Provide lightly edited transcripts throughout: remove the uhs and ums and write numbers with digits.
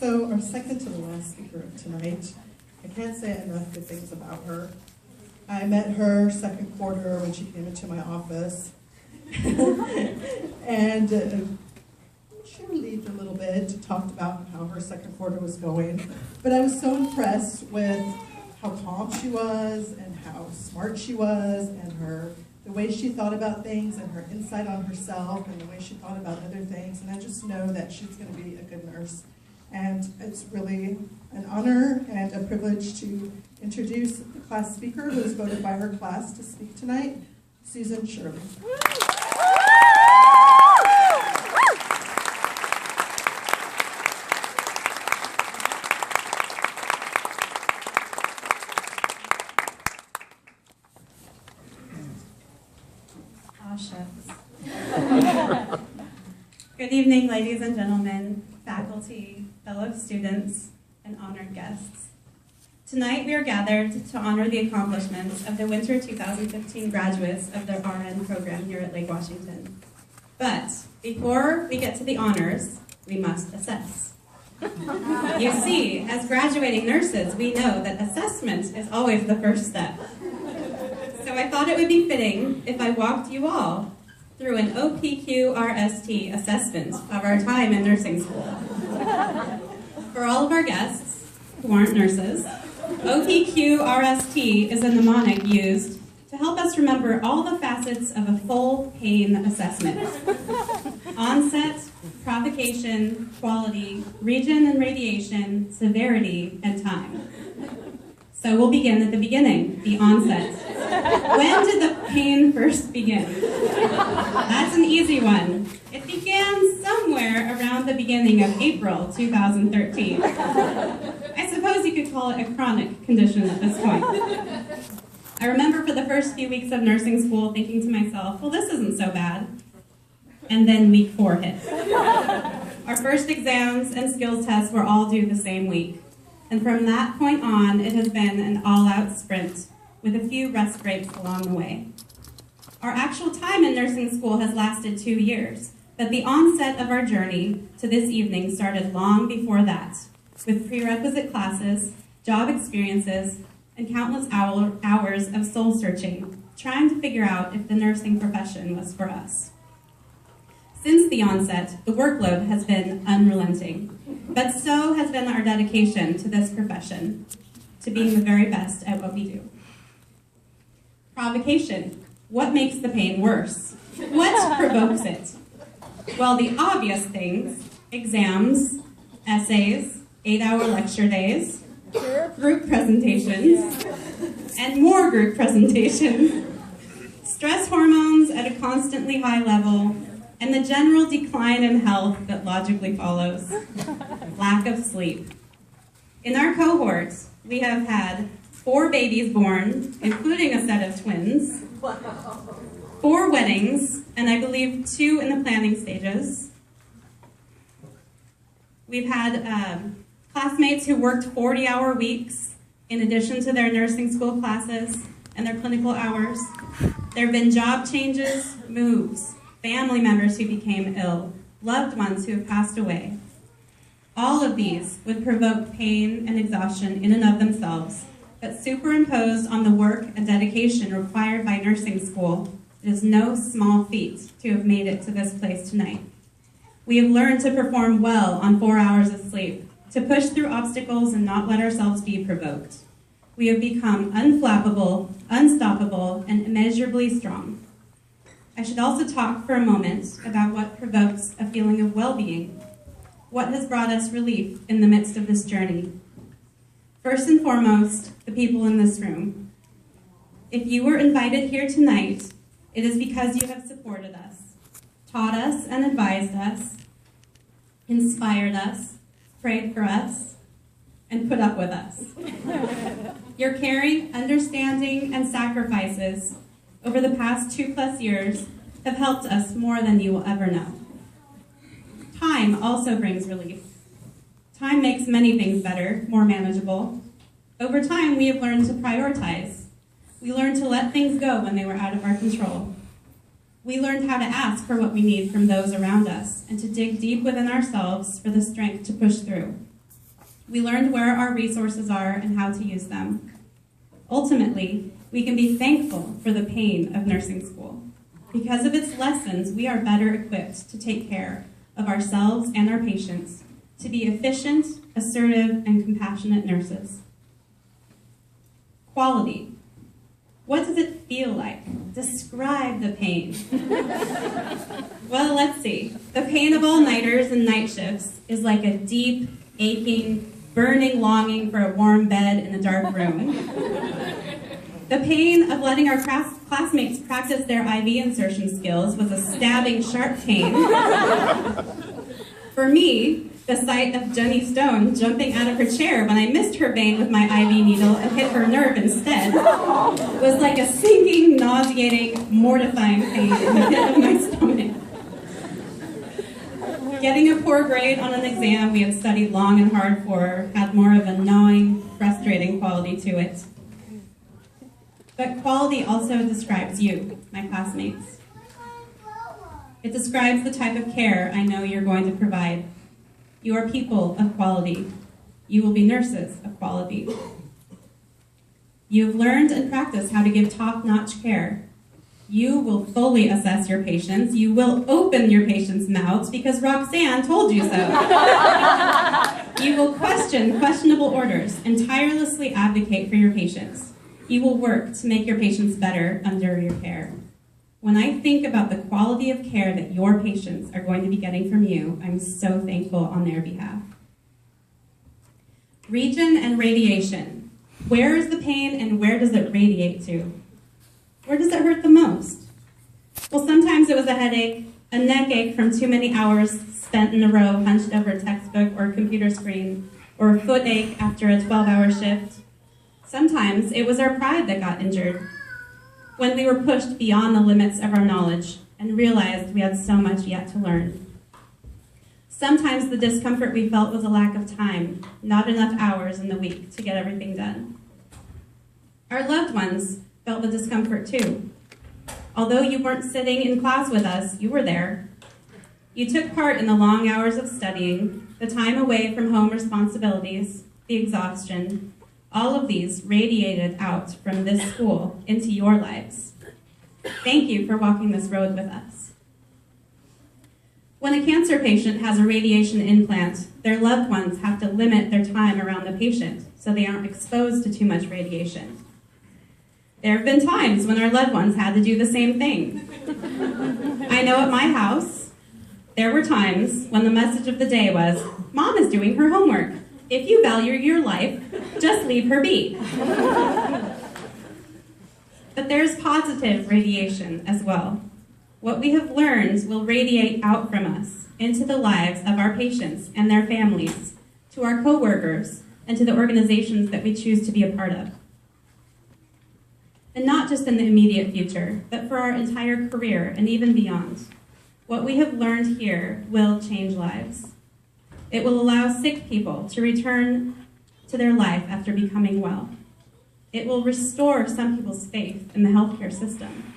So our second to the last speaker of tonight, I can't say enough good things about her. I met her second quarter when she came into my office. And she relieved a little bit, talked about how her second quarter was going. But I was so impressed with how calm she was and how smart she was and the way she thought about things and her insight on herself and the way she thought about other things. And I just know that she's going to be a good nurse. And it's really an honor and a privilege to introduce the class speaker who was voted by her class to speak tonight, Susan Shirley. Oh, shucks. Good evening, ladies and gentlemen, faculty, fellow students, and honored guests. Tonight we are gathered to honor the accomplishments of the winter 2015 graduates of the RN program here at Lake Washington. But before we get to the honors, we must assess. You see, as graduating nurses, we know that assessment is always the first step. So I thought it would be fitting if I walked you all through an OPQRST assessment of our time in nursing school. For all of our guests who aren't nurses, OPQRST is a mnemonic used to help us remember all the facets of a full pain assessment. Onset, provocation, quality, region and radiation, severity, and time. So we'll begin at the beginning, the onset. When did the pain first begin? That's an easy one. It began somewhere around the beginning of April 2013. I suppose you could call it a chronic condition at this point. I remember for the first few weeks of nursing school thinking to myself, well, this isn't so bad. And then week 4 hit. Our first exams and skills tests were all due the same week. And from that point on, it has been an all-out sprint with a few rest breaks along the way. Our actual time in nursing school has lasted 2 years, but the onset of our journey to this evening started long before that, with prerequisite classes, job experiences, and countless hours of soul-searching, trying to figure out if the nursing profession was for us. Since the onset, the workload has been unrelenting, but so has been our dedication to this profession, to being the very best at what we do. Provocation. What makes the pain worse? What provokes it? Well, the obvious things: exams, essays, 8-hour lecture days, group presentations, and more group presentations, stress hormones at a constantly high level, and the general decline in health that logically follows. Lack of sleep. In our cohort, we have had 4 babies born, including a set of twins, 4 weddings, and I believe 2 in the planning stages. We've had classmates who worked 40-hour weeks in addition to their nursing school classes and their clinical hours. There have been job changes, moves, family members who became ill, loved ones who have passed away. All of these would provoke pain and exhaustion in and of themselves, but superimposed on the work and dedication required by nursing school, it is no small feat to have made it to this place tonight. We have learned to perform well on 4 hours of sleep, to push through obstacles and not let ourselves be provoked. We have become unflappable, unstoppable, and immeasurably strong. I should also talk for a moment about what provokes a feeling of well-being. What has brought us relief in the midst of this journey? First and foremost, the people in this room. If you were invited here tonight, it is because you have supported us, taught us and advised us, inspired us, prayed for us, and put up with us. Your caring, understanding, and sacrifices over the past 2+ years have helped us more than you will ever know. Time also brings relief. Time makes many things better, more manageable. Over time, we have learned to prioritize. We learned to let things go when they were out of our control. We learned how to ask for what we need from those around us and to dig deep within ourselves for the strength to push through. We learned where our resources are and how to use them. Ultimately, we can be thankful for the pain of nursing school. Because of its lessons, we are better equipped to take care of ourselves and our patients, to be efficient, assertive, and compassionate nurses. Quality. What does it feel like? Describe the pain. Well, let's see. The pain of all-nighters and night shifts is like a deep, aching, burning longing for a warm bed in a dark room. The pain of letting our classmates practice their IV insertion skills was a stabbing, sharp pain. For me, the sight of Jenny Stone jumping out of her chair when I missed her vein with my IV needle and hit her nerve instead was like a sinking, nauseating, mortifying pain in the pit of my stomach. Getting a poor grade on an exam we had studied long and hard for had more of a gnawing, frustrating quality to it. But quality also describes you, my classmates. It describes the type of care I know you're going to provide. You are people of quality. You will be nurses of quality. You have learned and practiced how to give top-notch care. You will fully assess your patients. You will open your patients' mouths because Roxanne told you so. You will question questionable orders and tirelessly advocate for your patients. You will work to make your patients better under your care. When I think about the quality of care that your patients are going to be getting from you, I'm so thankful on their behalf. Region and radiation. Where is the pain and where does it radiate to? Where does it hurt the most? Well, sometimes it was a headache, a neck ache from too many hours spent in a row hunched over a textbook or a computer screen, or a foot ache after a 12-hour shift. Sometimes it was our pride that got injured, when we were pushed beyond the limits of our knowledge and realized we had so much yet to learn. Sometimes the discomfort we felt was a lack of time, not enough hours in the week to get everything done. Our loved ones felt the discomfort too. Although you weren't sitting in class with us, you were there. You took part in the long hours of studying, the time away from home responsibilities, the exhaustion. All of these radiated out from this school into your lives. Thank you for walking this road with us. When a cancer patient has a radiation implant, their loved ones have to limit their time around the patient so they aren't exposed to too much radiation. There have been times when our loved ones had to do the same thing. I know at my house, there were times when the message of the day was, "Mom is doing her homework. If you value your life, just leave her be." But there's positive radiation as well. What we have learned will radiate out from us into the lives of our patients and their families, to our coworkers, and to the organizations that we choose to be a part of. And not just in the immediate future, but for our entire career and even beyond. What we have learned here will change lives. It will allow sick people to return to their life after becoming well. It will restore some people's faith in the healthcare system.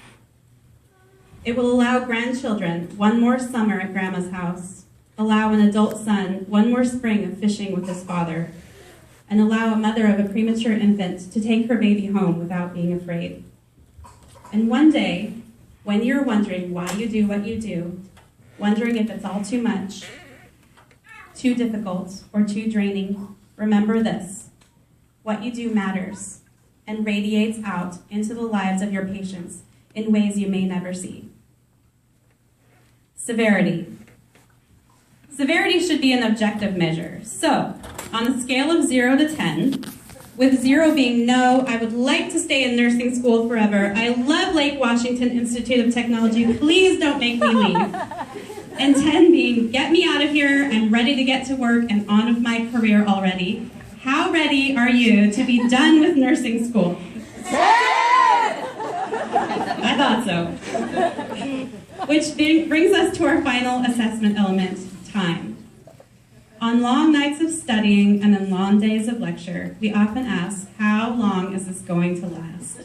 It will allow grandchildren one more summer at Grandma's house, allow an adult son one more spring of fishing with his father, and allow a mother of a premature infant to take her baby home without being afraid. And one day, when you're wondering why you do what you do, wondering if it's all too much, too difficult, or too draining, remember this: what you do matters and radiates out into the lives of your patients in ways you may never see. Severity. Severity should be an objective measure. So, on a scale of 0 to 10, with 0 being no, I would like to stay in nursing school forever. I love Lake Washington Institute of Technology. Please don't make me leave. And 10 being, get me out of here. I'm ready to get to work and on with my career already. How ready are you to be done with nursing school? 10! I thought so. Which brings us to our final assessment element, time. On long nights of studying and on long days of lecture, we often ask, how long is this going to last?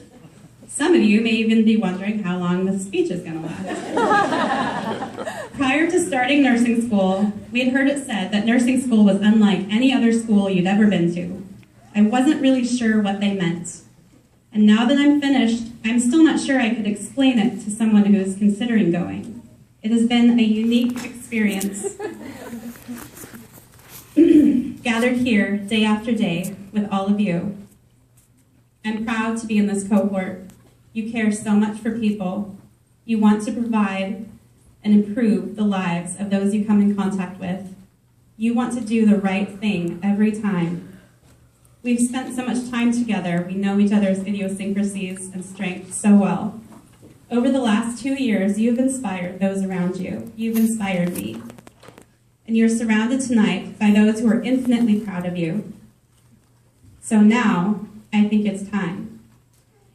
Some of you may even be wondering how long this speech is going to last. Prior to starting nursing school, we had heard it said that nursing school was unlike any other school you'd ever been to. I wasn't really sure what they meant. And now that I'm finished, I'm still not sure I could explain it to someone who is considering going. It has been a unique experience. Gathered here day after day with all of you. I'm proud to be in this cohort. You care so much for people. You want to provide and improve the lives of those you come in contact with. You want to do the right thing every time. We've spent so much time together, we know each other's idiosyncrasies and strengths so well. Over the last 2 years, you've inspired those around you. You've inspired me. And you're surrounded tonight by those who are infinitely proud of you. So now, I think it's time.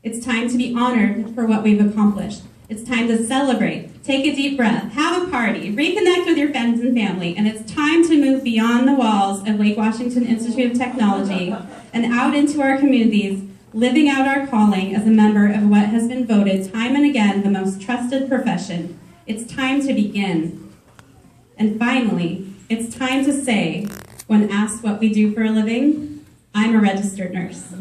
It's time to be honored for what we've accomplished. It's time to celebrate, take a deep breath, have a party, reconnect with your friends and family, and it's time to move beyond the walls of Lake Washington Institute of Technology and out into our communities, living out our calling as a member of what has been voted time and again the most trusted profession. It's time to begin. And finally, it's time to say, when asked what we do for a living, I'm a registered nurse.